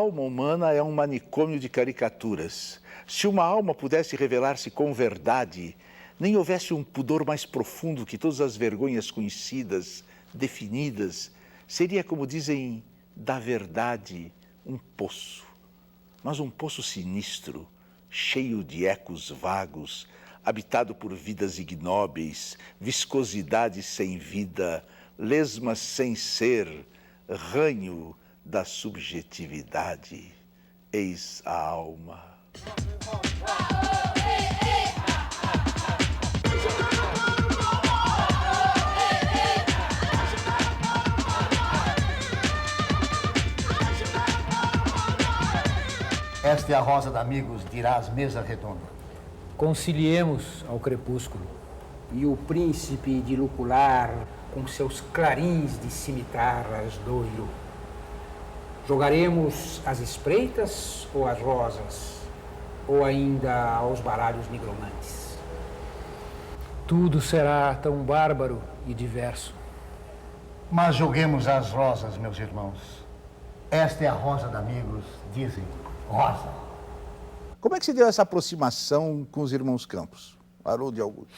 alma humana é um manicômio de caricaturas. Se uma alma pudesse revelar-se com verdade, nem houvesse um pudor mais profundo que todas as vergonhas conhecidas, definidas, seria, como dizem, da verdade, um poço. Mas um poço sinistro, cheio de ecos vagos, habitado por vidas ignóbeis, viscosidades sem vida, lesmas sem ser, ranho da subjetividade. Eis a alma. Esta é a rosa da Amigos, dirás mesa redonda. Conciliemos ao crepúsculo. E o príncipe de Lucular, com seus clarins de cimitarras doiro. Jogaremos as espreitas ou as rosas? Ou ainda aos baralhos nigromantes? Tudo será tão bárbaro e diverso. Mas joguemos as rosas, meus irmãos. Esta é a rosa da Amigos, dizem. Rosa. Como é que se deu essa aproximação com os irmãos Campos, Haroldo e Augusto?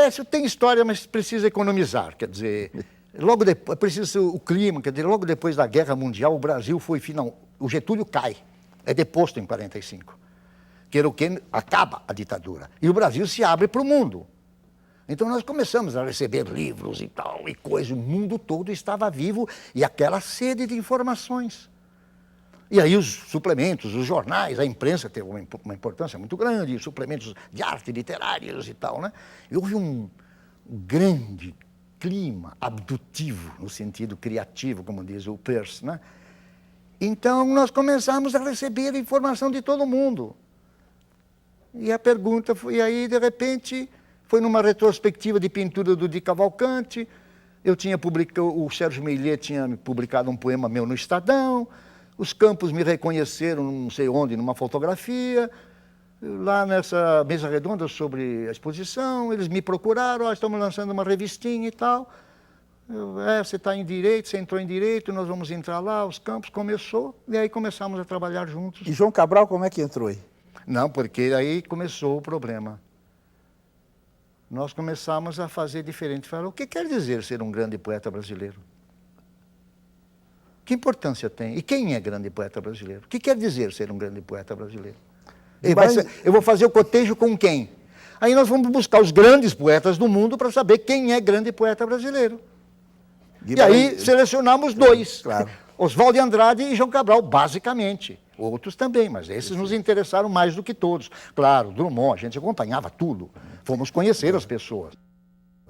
Isso tem história, mas precisa economizar. Quer dizer, logo depois, precisa o clima, quer dizer, logo depois da Guerra Mundial, o Brasil foi final. O Getúlio cai, é deposto em 45. Que acaba a ditadura. E o Brasil se abre para o mundo. Então nós começamos a receber livros e tal, e coisa. O mundo todo estava vivo e aquela sede de informações. E aí os suplementos, os jornais, a imprensa teve uma importância muito grande, os suplementos de arte literários e tal, né? E houve um grande clima abdutivo, no sentido criativo, como diz o Peirce, né? Então nós começamos a receber informação de todo mundo. E a pergunta foi, e aí de repente, foi numa retrospectiva de pintura do Di Cavalcanti, eu tinha publicado, o Sérgio Meillet tinha publicado um poema meu no Estadão, os Campos me reconheceram, não sei onde, numa fotografia, lá nessa mesa redonda sobre a exposição, eles me procuraram, estamos lançando uma revistinha e tal. Você está em Direito, você entrou em Direito, nós vamos entrar lá, os Campos, começou, e aí começamos a trabalhar juntos. E João Cabral, como é que entrou aí? Não, porque aí começou o problema. Nós começamos a fazer diferente. Falaram, o que quer dizer ser um grande poeta brasileiro? Que importância tem? E quem é grande poeta brasileiro? O que quer dizer ser um grande poeta brasileiro? Eu vou fazer o cotejo com quem? Aí nós vamos buscar os grandes poetas do mundo para saber quem é grande poeta brasileiro. E aí selecionamos dois, claro. Oswald de Andrade e João Cabral, basicamente. Outros também, mas esses nos interessaram mais do que todos. Claro, Drummond, a gente acompanhava tudo. Fomos conhecer as pessoas.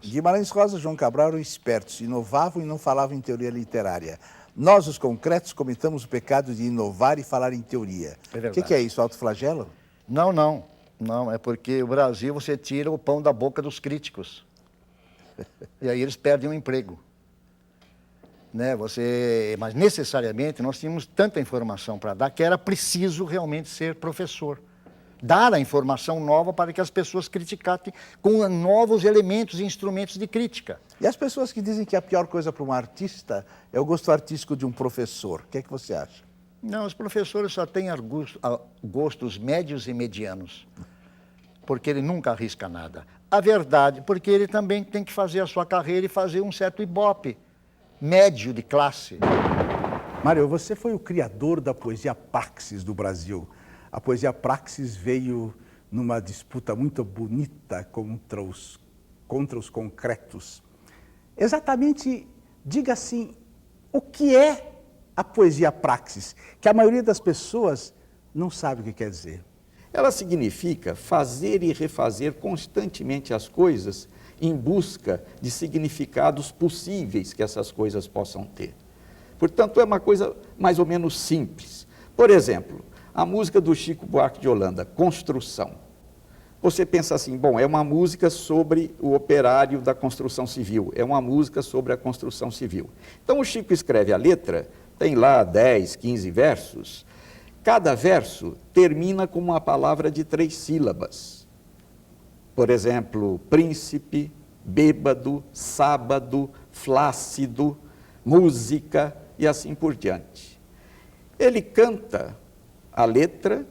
Guimarães Rosa e João Cabral eram espertos, inovavam e não falavam em teoria literária. Nós, os concretos, cometamos o pecado de inovar e falar em teoria. O que é isso, autoflagelo? Não, não. Não, é porque o Brasil você tira o pão da boca dos críticos. E aí eles perdem o emprego. Né? Mas necessariamente nós tínhamos tanta informação para dar que era preciso realmente ser professor. Dar a informação nova para que as pessoas criticassem com novos elementos e instrumentos de crítica. E as pessoas que dizem que a pior coisa para um artista é o gosto artístico de um professor, o que é que você acha? Não, os professores só têm gostos médios e medianos, porque ele nunca arrisca nada. A verdade, porque ele também tem que fazer a sua carreira e fazer um certo ibope médio de classe. Mário, você foi o criador da poesia praxis do Brasil. A poesia praxis veio numa disputa muito bonita contra os concretos. Exatamente, diga assim, o que é a poesia praxis? Que a maioria das pessoas não sabe o que quer dizer. Ela significa fazer e refazer constantemente as coisas em busca de significados possíveis que essas coisas possam ter. Portanto, é uma coisa mais ou menos simples. Por exemplo, a música do Chico Buarque de Holanda, Construção. Você pensa assim, bom, é uma música sobre o operário da construção civil, é uma música sobre a construção civil. Então o Chico escreve a letra, tem lá 10, 15 versos, cada verso termina com uma palavra de 3 sílabas. Por exemplo, príncipe, bêbado, sábado, flácido, música e assim por diante. Ele canta a letra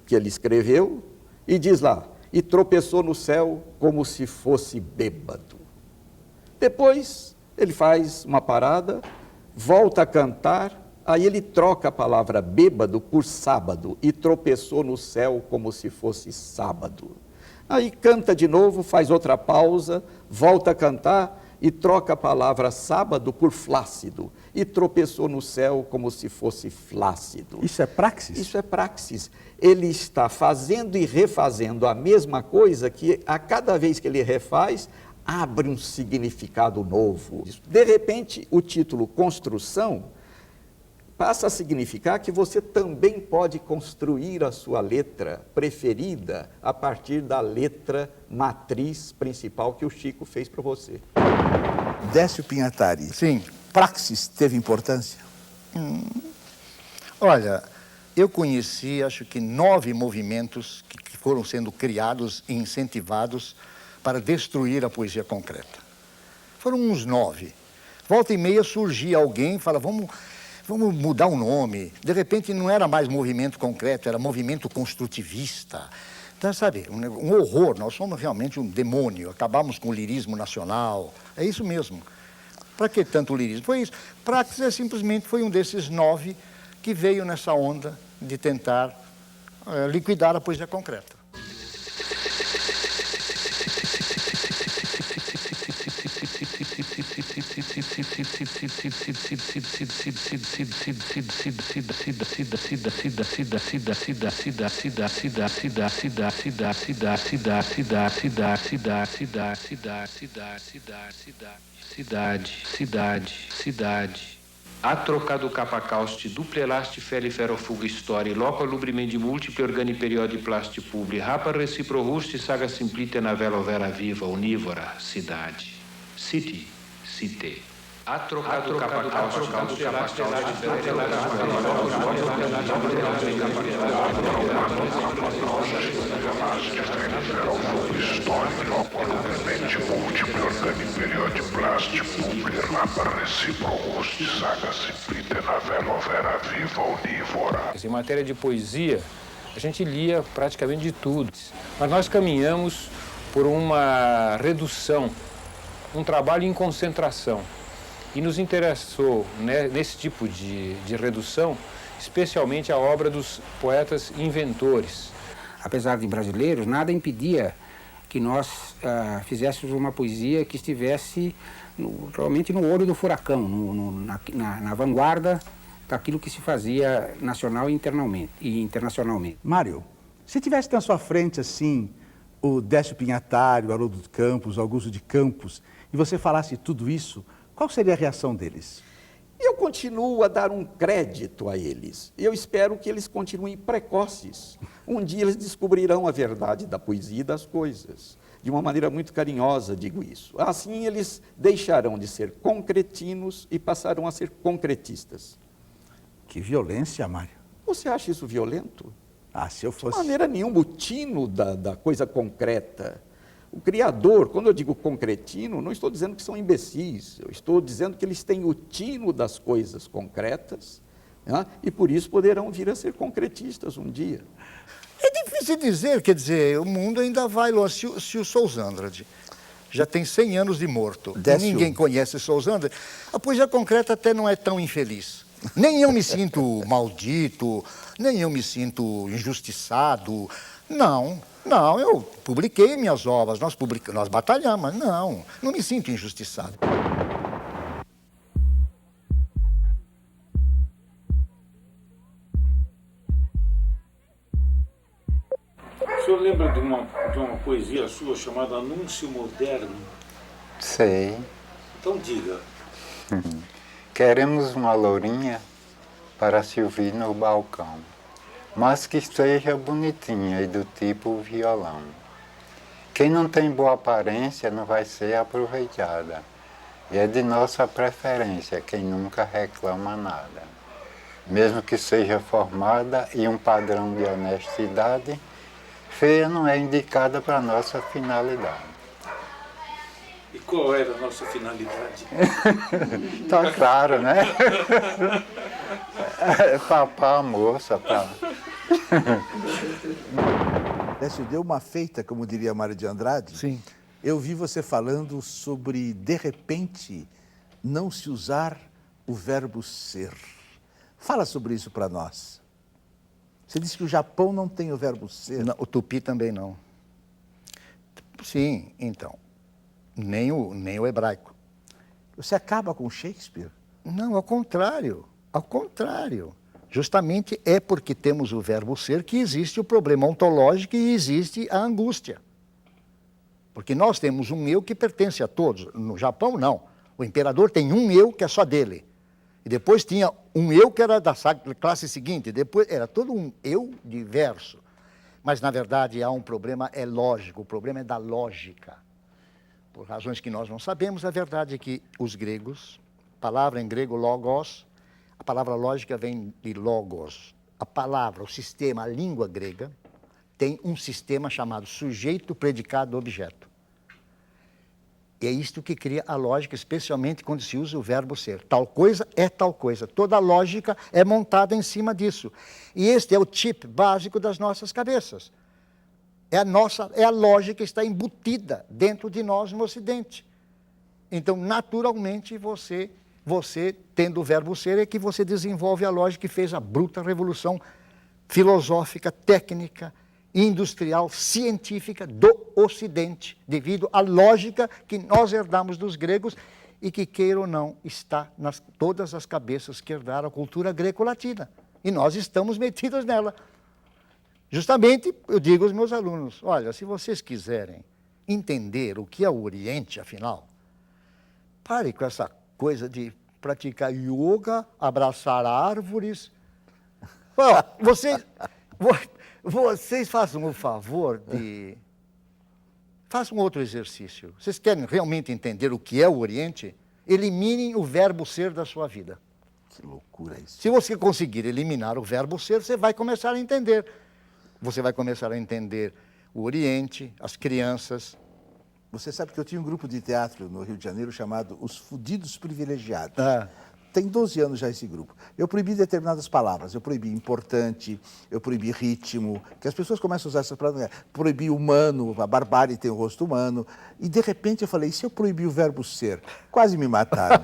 que ele escreveu e diz lá, e tropeçou no céu como se fosse bêbado. Depois ele faz uma parada, volta a cantar, aí ele troca a palavra bêbado por sábado e tropeçou no céu como se fosse sábado. Aí canta de novo, faz outra pausa, volta a cantar e troca a palavra sábado por flácido e tropeçou no céu como se fosse flácido. Isso é praxis? Isso é praxis. Ele está fazendo e refazendo a mesma coisa que a cada vez que ele refaz, abre um significado novo. De repente, o título Construção passa a significar que você também pode construir a sua letra preferida a partir da letra matriz principal que o Chico fez para você. Décio Pinhatari. Sim. Praxis teve importância? Olha, eu conheci, acho que 9 movimentos que foram sendo criados e incentivados para destruir a poesia concreta. Foram uns 9. Volta e meia surgia alguém e fala, vamos mudar o nome. De repente não era mais movimento concreto, era movimento construtivista. Então, sabe, um horror. Nós somos realmente um demônio. Acabamos com o lirismo nacional. É isso mesmo. Para que tanto lirismo? Foi isso. Praxis simplesmente foi um desses 9 que veio nessa onda de tentar liquidar a poesia concreta. Cidade. A trocado capacauste, duple elaste feli ferofuga história, loco alubrimendi multiple organi periodi plasti publi, rapa reciprorusti saga simplite navela vera viva, unívora, cidade. City, cité. A trocado capacauste, duple elaste Em matéria de poesia, a gente lia praticamente de tudo, mas nós caminhamos por uma redução, um trabalho em concentração. E nos interessou, né, nesse tipo de redução, especialmente a obra dos poetas inventores. Apesar de brasileiros, nada impedia que nós fizéssemos uma poesia que estivesse realmente no olho do furacão, na vanguarda daquilo que se fazia nacional e internacionalmente. Mário, se tivesse na sua frente, assim, o Décio Pinhatari, o Haroldo Campos, o Augusto de Campos, e você falasse tudo isso, qual seria a reação deles? Eu continuo a dar um crédito a eles. Eu espero que eles continuem precoces. Um dia eles descobrirão a verdade da poesia e das coisas. De uma maneira muito carinhosa, digo isso. Assim, eles deixarão de ser concretinos e passarão a ser concretistas. Que violência, Mário. Você acha isso violento? Ah, se eu fosse... De maneira nenhuma, o tino da coisa concreta. O criador, quando eu digo concretino, não estou dizendo que são imbecis, eu estou dizendo que eles têm o tino das coisas concretas, né? E por isso poderão vir a ser concretistas um dia. É difícil dizer, quer dizer, o mundo ainda vai longe. Se o Sousa Andrade já tem 100 anos de morto, Décio. Ninguém conhece Sousa Andrade, a poesia concreta até não é tão infeliz. Nem eu me sinto maldito, nem eu me sinto injustiçado. Não, eu publiquei minhas obras, nós batalhamos, mas não me sinto injustiçado. O senhor lembra de uma poesia sua chamada Anúncio Moderno? Sei. Então diga. Queremos uma lourinha para se ouvir no balcão, mas que seja bonitinha e do tipo violão. Quem não tem boa aparência não vai ser aproveitada, e é de nossa preferência quem nunca reclama nada. Mesmo que seja formada e um padrão de honestidade, feia não é indicada para nossa finalidade. E qual era a nossa finalidade? Tá claro, né? Papar a moça, pá. Décio, deu uma feita, como diria Mário de Andrade. Sim. Eu vi você falando sobre, de repente, não se usar o verbo ser. Fala sobre isso para nós. Você disse que o Japão não tem o verbo ser. Não, o tupi também não. Sim, então. Nem o hebraico. Você acaba com Shakespeare? Não, ao contrário. Ao contrário. Justamente é porque temos o verbo ser que existe o problema ontológico e existe a angústia. Porque nós temos um eu que pertence a todos. No Japão, não. O imperador tem um eu que é só dele. E depois tinha um eu que era da classe seguinte. Depois era todo um eu diverso. Mas, na verdade, há um problema, é lógico. O problema é da lógica. Por razões que nós não sabemos, a verdade é que os gregos, palavra em grego logos, a palavra lógica vem de logos. A palavra, o sistema, a língua grega, tem um sistema chamado sujeito, predicado, objeto. E é isto que cria a lógica, especialmente quando se usa o verbo ser. Tal coisa é tal coisa. Toda a lógica é montada em cima disso. E este é o chip básico das nossas cabeças. É a lógica que está embutida dentro de nós no Ocidente. Então, naturalmente, você tendo o verbo ser, é que você desenvolve a lógica que fez a bruta revolução filosófica, técnica, industrial, científica do Ocidente, devido à lógica que nós herdamos dos gregos e que, queira ou não, está nas todas as cabeças que herdaram a cultura greco-latina. E nós estamos metidos nela. Justamente, eu digo aos meus alunos, olha, se vocês quiserem entender o que é o Oriente, afinal, pare com essa coisa de praticar yoga, abraçar árvores. Vocês façam o favor de... Façam outro exercício. Vocês querem realmente entender o que é o Oriente? Eliminem o verbo ser da sua vida. Que loucura isso. Se você conseguir eliminar o verbo ser, você vai começar a entender. Você vai começar a entender o Oriente, as crianças. Você sabe que eu tinha um grupo de teatro no Rio de Janeiro chamado Os Fudidos Privilegiados. Ah. Tem 12 anos já esse grupo. Eu proibi determinadas palavras. Eu proibi importante, eu proibi ritmo, que as pessoas começam a usar essas palavras. Proibi humano, a barbárie tem o rosto humano. E, de repente, eu falei, e se eu proibir o verbo ser? Quase me mataram.